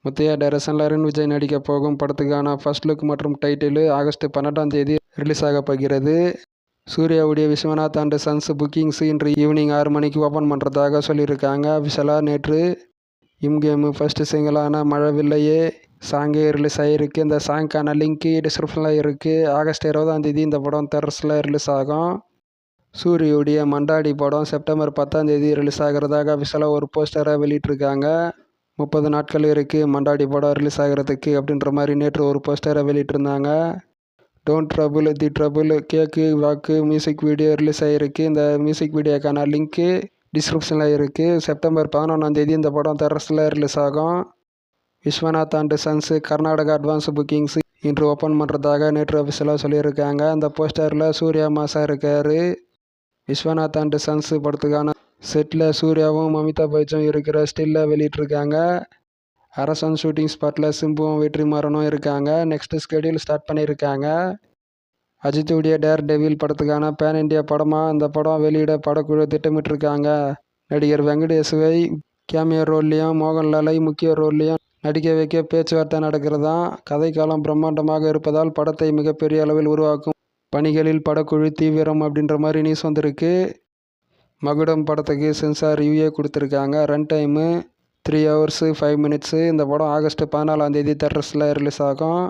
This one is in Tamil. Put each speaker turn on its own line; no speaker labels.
முத்தையா டைரக்ஷனில் அருண் விஜய் நடிக்க போகும் படத்துக்கான ஃபர்ஸ்ட் லுக் மற்றும் டைட்டில் ஆகஸ்ட் 12ஆம் தேதி ரிலீஸ் ஆக போகிறது. சூர்யாவுடைய விஸ்வநாத் அண்ட் சன்ஸ் புக்கிங்ஸ் இன்று ஈவினிங் 6 மணிக்கு ஓப்பன் பண்ணுறதாக சொல்லியிருக்காங்க. அஃபிஷியலாக நேற்று இம்கேம் ஃபர்ஸ்ட் சிங்கிளான மழவில்லையே சாங்கே ரிலீஸ் ஆகிருக்கு. இந்த சாங்க்கான லிங்க் டிஸ்கிரிப்ஷனில் இருக்குது. ஆகஸ்ட் 20ஆம் தேதி இந்த படம் தியேட்டர்ஸில் ரிலீஸ் ஆகும். சூர்யாவுடைய மண்டாடி படம் செப்டம்பர் 10ஆம் தேதி ரிலீஸ் ஆகிறதாக அஃபிஷியலாக ஒரு போஸ்டரை வெளியிட்டிருக்காங்க. 30 நாட்கள் இருக்குது மண்டாடி படம் ரிலீஸ் ஆகிறதுக்கு அப்படின்ற மாதிரி நேற்று ஒரு போஸ்டரை வெளியிட்டிருந்தாங்க. டோன்ட் ட்ரபுள் தி ட்ரபுள் கேக்கு வாக்கு மியூசிக் வீடியோ ரிலீஸ் ஆகிருக்கு. இந்த மியூசிக் வீடியோக்கான லிங்க்கு டிஸ்கிரிப்ஷனில் இருக்குது. செப்டம்பர் 11ஆம் தேதி இந்த படம் தியேட்டர்ஸில் ரிலீஸ் ஆகும். Viswanath and sons Karnataka advance bookings இன்று ஓப்பன் பண்ணுறதாக நேற்று அஃபிஷியலாக சொல்லியிருக்காங்க. அந்த போஸ்டரில் சூர்யா மாசா இருக்கார். விஸ்வநாத் அண்ட் சன்ஸ் படத்துக்கான செட்டில் சூர்யாவும் அமிதா பச்சனும் இருக்கிற ஸ்டில்லை வெளியிட்டிருக்காங்க. அரசன் ஷூட்டிங் ஸ்பாட்டில் சிம்புவும் வெற்றிமாறனும் இருக்காங்க. நெக்ஸ்ட் ஸ்கெடியூல் ஸ்டார்ட் பண்ணியிருக்காங்க. அஜித்துடைய டேர் டெவில் படத்துக்கான பேன் இண்டியா படமாக இந்த படம் வெளியிட படக்குழு திட்டமிட்டிருக்காங்க. நடிகர் வெங்கடேஷுவை கேமியோ ரோல்லையும் மோகன்லாலை முக்கிய ரோல்லையும் நடிக்க வைக்க பேச்சுவார்த்தை நடக்கிறதாம். கதைக்காலம் பிரம்மாண்டமாக இருப்பதால் படத்தை மிகப்பெரிய அளவில் உருவாக்கும் பணிகளில் படக்குழு தீவிரம் அப்படின்ற மாதிரி நியூஸ் வந்திருக்கு. மகுடம் படத்துக்கு சென்சார் ரிவ்யூ கொடுத்துருக்காங்க. Run time 3 hours 5 minutes. இந்த படம் ஆகஸ்ட் 14ஆம் தேதி தியேட்டர்ஸில் ரிலீஸ் ஆகும்.